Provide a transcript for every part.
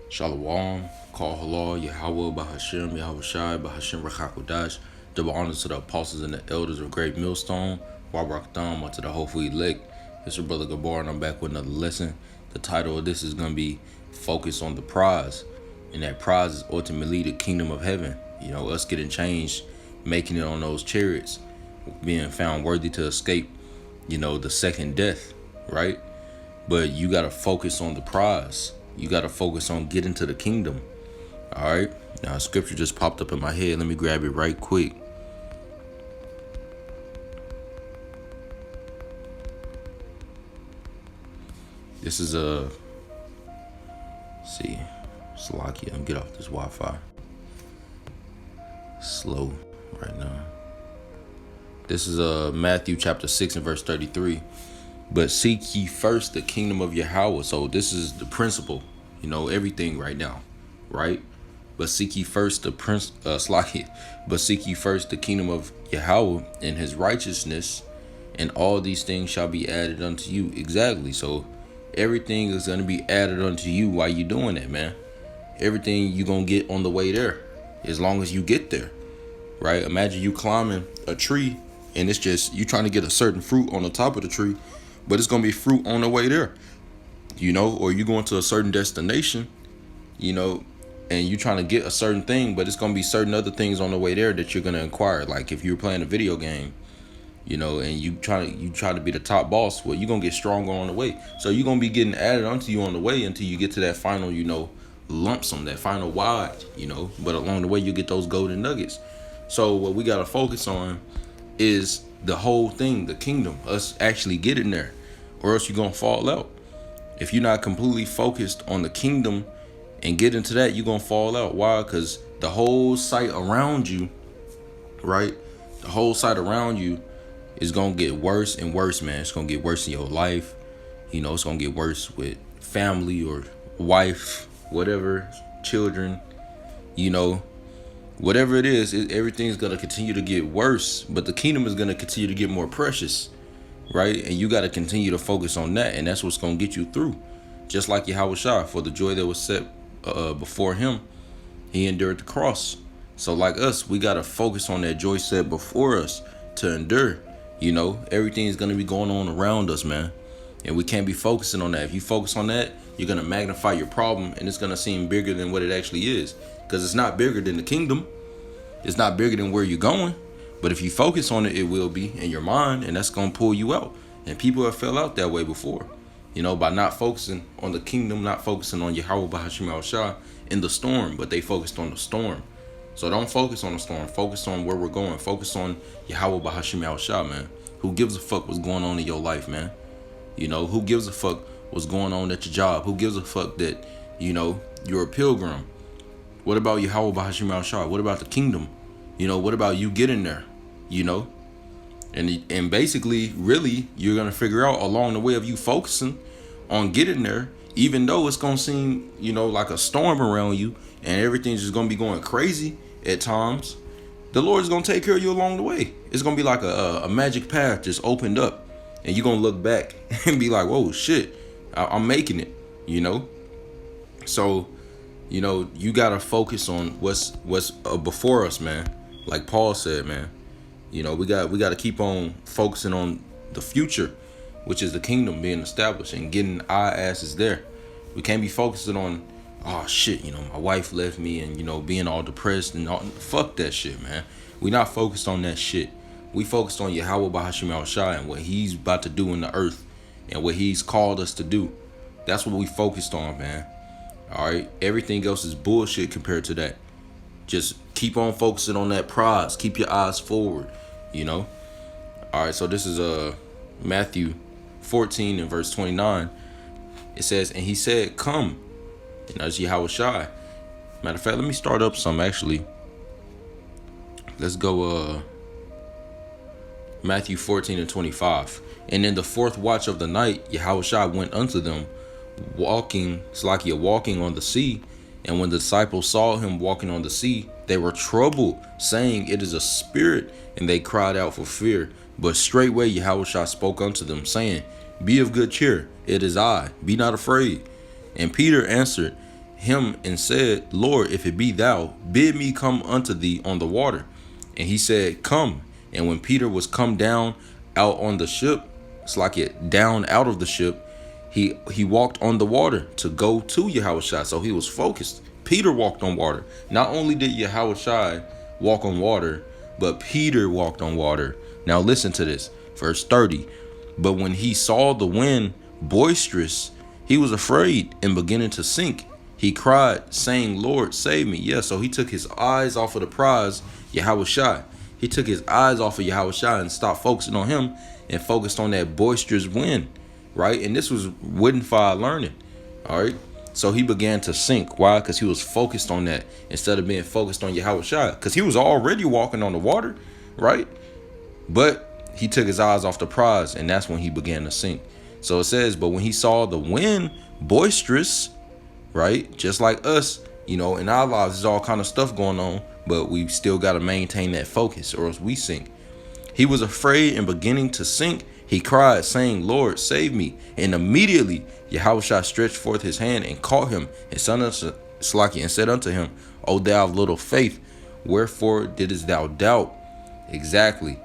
Shalom, call halal, Yahweh, Bahashem, Yahweh Shai, Bahashem, Rachakodash. Double honor to the apostles and the elders of Great Millstone. Wabrak Thumb, to the hopeful elect. It's your brother Gabar, and I'm back with another lesson. The title of this is going to be Focus on the Prize. And that prize is ultimately the kingdom of heaven. You know, us getting changed, making it on those chariots, being found worthy to escape, the second death, right? But you got to focus on the prize. You got to focus on getting to the kingdom. All right. Now, scripture just popped up in my head. Let me grab it right quick. This is see, Slovakia. I'm get off this Wi-Fi. Slow right now. This is Matthew chapter 6 and verse 33. But seek ye first the kingdom of Yahweh. So this is the principle, everything right now, right? But seek ye first the But seek ye first the kingdom of Yahweh and his righteousness, and all these things shall be added unto you. Exactly. So everything is gonna be added unto you while you doing that, man. Everything you gonna get on the way there, as long as you get there, right? Imagine you climbing a tree and it's just you trying to get a certain fruit on the top of the tree, but it's gonna be fruit on the way there, or you going to a certain destination, and you're trying to get a certain thing, but it's gonna be certain other things on the way there that you're gonna acquire. Like if you're playing a video game, and you try to be the top boss, well, you're gonna get stronger on the way. So you're gonna be getting added onto you on the way until you get to that final, lump sum, that final wide, But along the way you get those golden nuggets. So what we gotta focus on is the whole thing, the kingdom, us actually getting there, or else you're gonna fall out. If you're not completely focused on the kingdom and get into that, you're gonna fall out. Why? Because the whole sight around you, right? The whole sight around you is gonna get worse and worse, man. It's gonna get worse in your life. It's gonna get worse with family or wife, whatever, children, whatever it is, everything's gonna continue to get worse, but the kingdom is gonna continue to get more precious, right? And you gotta continue to focus on that, and that's what's gonna get you through. Just like Yahweh Shai, for the joy that was set before him, he endured the cross. So like us, we gotta focus on that joy set before us to endure. Everything's gonna be going on around us, man, and we can't be focusing on that. If you focus on that, you're gonna magnify your problem, and it's gonna seem bigger than what it actually is, because it's not bigger than the kingdom. It's not bigger than where you're going. But if you focus on it, it will be in your mind, and that's gonna pull you out. And people have fell out that way before, by not focusing on the kingdom, not focusing on Yahweh Bahashim Al Shah in the storm, but they focused on the storm. So don't focus on the storm. Focus on where we're going. Focus on Yahweh Bahashim Al Shah, man. Who gives a fuck what's going on in your life, man? Who gives a fuck what's going on at your job? Who gives a fuck that, you're a pilgrim? What about Yahweh Bahashim Al Shah? What about the kingdom? What about you getting there? And basically, really, you're gonna figure out along the way of you focusing on getting there, even though it's gonna seem, like a storm around you and everything's just gonna be going crazy at times. The Lord's gonna take care of you along the way. It's gonna be like a magic path just opened up, and you're gonna look back and be like, "Whoa, shit, I'm making it." So, you gotta focus on what's before us, man. Like Paul said, man. We got to keep on focusing on the future, which is the kingdom being established and getting our asses there. We can't be focusing on, oh shit, my wife left me, and being all depressed and all. Fuck that shit, man. We not focused on that shit. We focused on Yahweh Bahashim Al Shai and what he's about to do in the earth and what he's called us to do. That's what we focused on, man. All right, everything else is bullshit compared to that. Just keep on focusing on that prize. Keep your eyes forward, All right, so this is Matthew 14 and verse 29. It says, and he said, come. And that's Yahweh Shai. Matter of fact, let me start up some actually. Let's go Matthew 14 and 25. And in the fourth watch of the night, Yahweh Shai went unto them, walking on the sea. And when the disciples saw him walking on the sea, they were troubled, saying, it is a spirit. And they cried out for fear. But straightway Yahweh Shai spoke unto them, saying, be of good cheer, it is I, be not afraid. And Peter answered him and said, Lord, if it be thou, bid me come unto thee on the water. And he said, come. And when Peter was come down out on the ship, it's like it down out of the ship, he walked on the water to go to Yahushua. So he was focused. Peter walked on water. Not only did Yahushua walk on water, but Peter walked on water. Now listen to this, verse 30. But when he saw the wind boisterous, he was afraid and beginning to sink. He cried, saying, Lord, save me. Yeah, so he took his eyes off of the prize, Yahushua. He took his eyes off of Yahushua and stopped focusing on him and focused on that boisterous wind, right? And this was wooden fire learning, all right? So he began to sink. Why? Because he was focused on that instead of being focused on Yahushua. Because he was already walking on the water, right? But he took his eyes off the prize, and that's when he began to sink. So it says, but when he saw the wind boisterous, right? Just like us, you know, in our lives, there's all kind of stuff going on, but we still got to maintain that focus or else we sink. He was afraid and beginning to sink. He cried, saying, Lord, save me. And immediately Yahushua stretched forth his hand and caught him and said unto him, O thou of little faith, wherefore didst thou doubt? Exactly.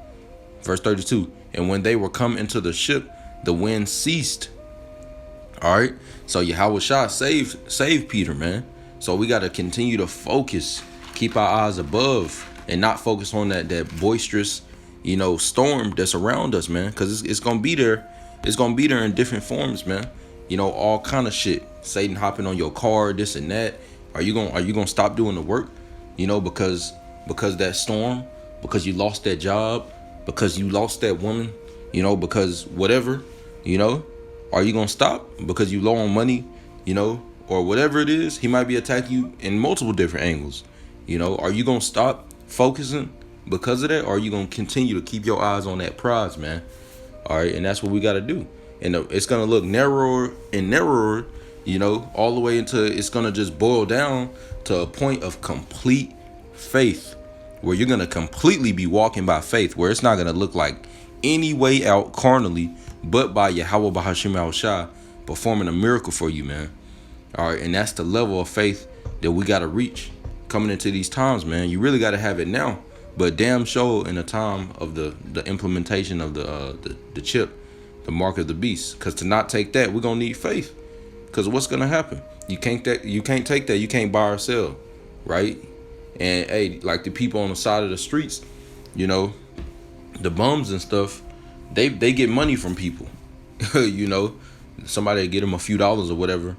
Verse 32. And when they were come into the ship, the wind ceased. All right. So Yahushua saved Peter, man. So we got to continue to focus, keep our eyes above, and not focus on that boisterous, you know, storm that's around us, man. Because it's gonna be there. It's gonna be there in different forms, man. You know, all kind of shit. Satan hopping on your car, this and that. Are you gonna stop doing the work? You know, because that storm, because you lost that job, because you lost that woman, you know, because whatever, you know, are you gonna stop because you low on money, you know, or whatever it is? He might be attacking you in multiple different angles. You know, are you gonna stop focusing because of that, or are you gonna continue to keep your eyes on that prize, man? All right, and that's what we got to do. And it's gonna look narrower and narrower, you know, all the way into it's gonna just boil down to a point of complete faith, where you're gonna completely be walking by faith, where it's not gonna look like any way out carnally, but by Yahweh Bahashim Yahushua performing a miracle for you, man. All right, and that's the level of faith that we gotta reach coming into these times, man. You really gotta have it now. But damn sure in the time of the implementation of the chip, the mark of the beast. Because to not take that, we're gonna need faith. Because what's gonna happen? You can't take that. You can't buy or sell, right? And hey, like the people on the side of the streets, you know, the bums and stuff, they get money from people. You know, somebody get them a few dollars or whatever,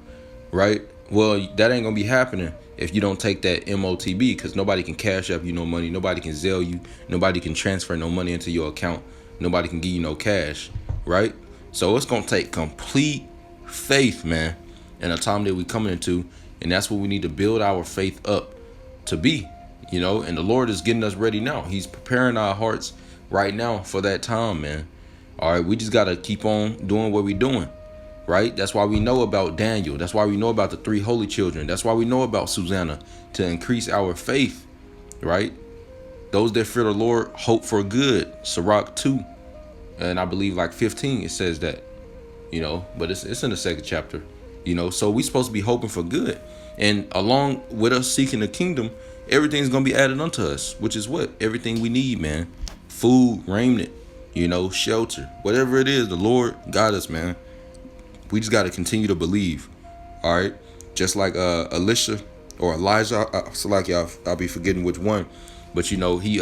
right? Well, that ain't gonna be happening if you don't take that MOTB, because nobody can cash up you no money, nobody can Zelle you, nobody can transfer no money into your account, nobody can give you no cash, right? So it's gonna take complete faith, man, in a time that we coming into, and that's what we need to build our faith up to be, you know. And the Lord is getting us ready now. He's preparing our hearts right now for that time, man. All right, we just gotta keep on doing what we're doing. Right? That's why we know about Daniel. That's why we know about the 3 holy children. That's why we know about Susanna, to increase our faith. Right? Those that fear the Lord hope for good. Sirach 2. And I believe like 15 it says that. You know, but it's in the 2nd chapter. You know, so we supposed to be hoping for good. And along with us seeking the kingdom, everything's gonna be added unto us, which is what? Everything we need, man. Food, raiment, you know, shelter. Whatever it is, the Lord got us, man. We just got to continue to believe. All right. Just like Elisha or Elijah. I'll be forgetting which one. But, you know, he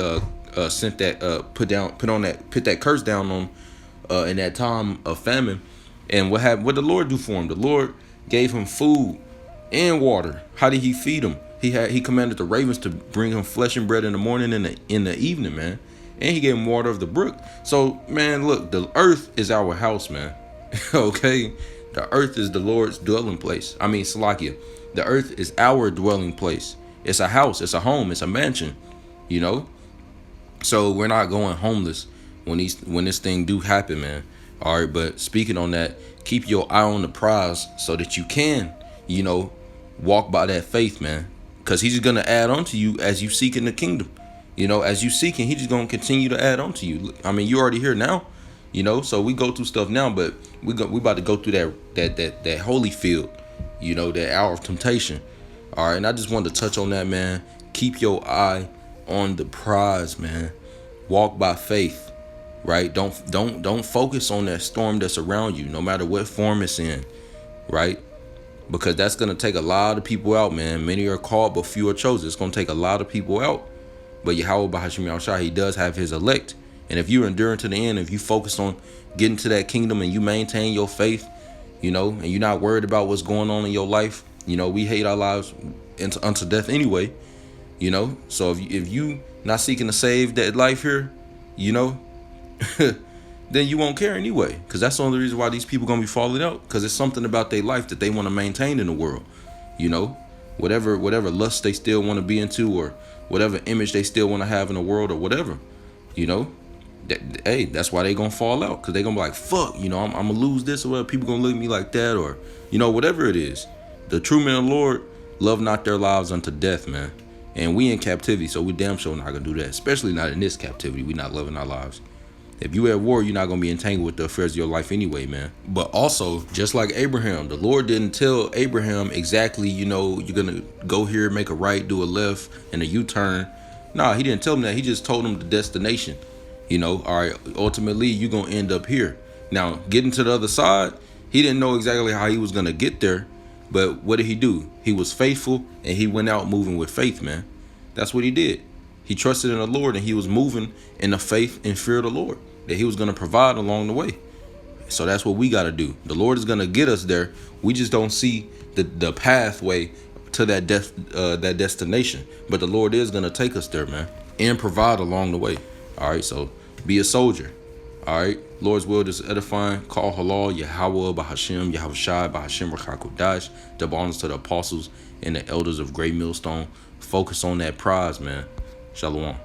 sent that put that curse down on in that time of famine. And what happened? What the Lord do for him? The Lord gave him food and water. How did he feed him? He commanded the ravens to bring him flesh and bread in the morning and in the evening, man. And he gave him water of the brook. So, man, look, the earth is our house, man. Okay. The earth is the Lord's dwelling place. I mean, Salakia. The earth is our dwelling place. It's a house. It's a home. It's a mansion. You know? So we're not going homeless when this thing do happen, man. All right. But speaking on that, keep your eye on the prize so that you can, you know, walk by that faith, man. Because he's going to add on to you as you seek in the kingdom. You know, as you seeking, he's just going to continue to add on to you. I mean, you already here now. You know, so we go through stuff now, but we about to go through that holy field, you know, that hour of temptation. All right, and I just wanted to touch on that, man. Keep your eye on the prize, man. Walk by faith, right? Don't focus on that storm that's around you, no matter what form it's in, right? Because that's gonna take a lot of people out, man. Many are called, but few are chosen. It's gonna take a lot of people out. But Yahweh Bahashim Yahushua, he does have his elect. And if you're enduring to the end, if you focus on getting to that kingdom and you maintain your faith, and you're not worried about what's going on in your life, we hate our lives unto death anyway, So if you not seeking to save that life here, then you won't care anyway. Because that's the only reason why these people gonna be falling out. Because it's something about their life that they want to maintain in the world, whatever lust they still want to be into, or whatever image they still want to have in the world, or whatever, that's why they gonna fall out. Because they gonna be like, fuck, I'm gonna lose this, or whatever. People gonna look at me like that, or whatever it is. The true men of the Lord love not their lives unto death, man. And we in captivity, so we damn sure not gonna do that. Especially not in this captivity. We not loving our lives. If you at war, you're not going to be entangled with the affairs of your life anyway, man. But also, just like Abraham, the Lord didn't tell Abraham exactly, you're going to go here, make a right, do a left, and a U-turn. Nah, he didn't tell him that. He just told him the destination. All right, ultimately, you're going to end up here. Now, getting to the other side, he didn't know exactly how he was going to get there. But what did he do? He was faithful, and he went out moving with faith, man. That's what he did. He trusted in the Lord, and he was moving in the faith and fear of the Lord that he was going to provide along the way. So that's what we got to do. The Lord is going to get us there. We just don't see the pathway to that destination. But the Lord is going to take us there, man, and provide along the way. All right, so be a soldier. All right, Lord's will is edifying. Call halal, Yahweh, Bahashim, Yahushai, Bahashim, Rachakodash. Double honors to the apostles and the elders of Great Millstone. Focus on that prize, man. Shalom.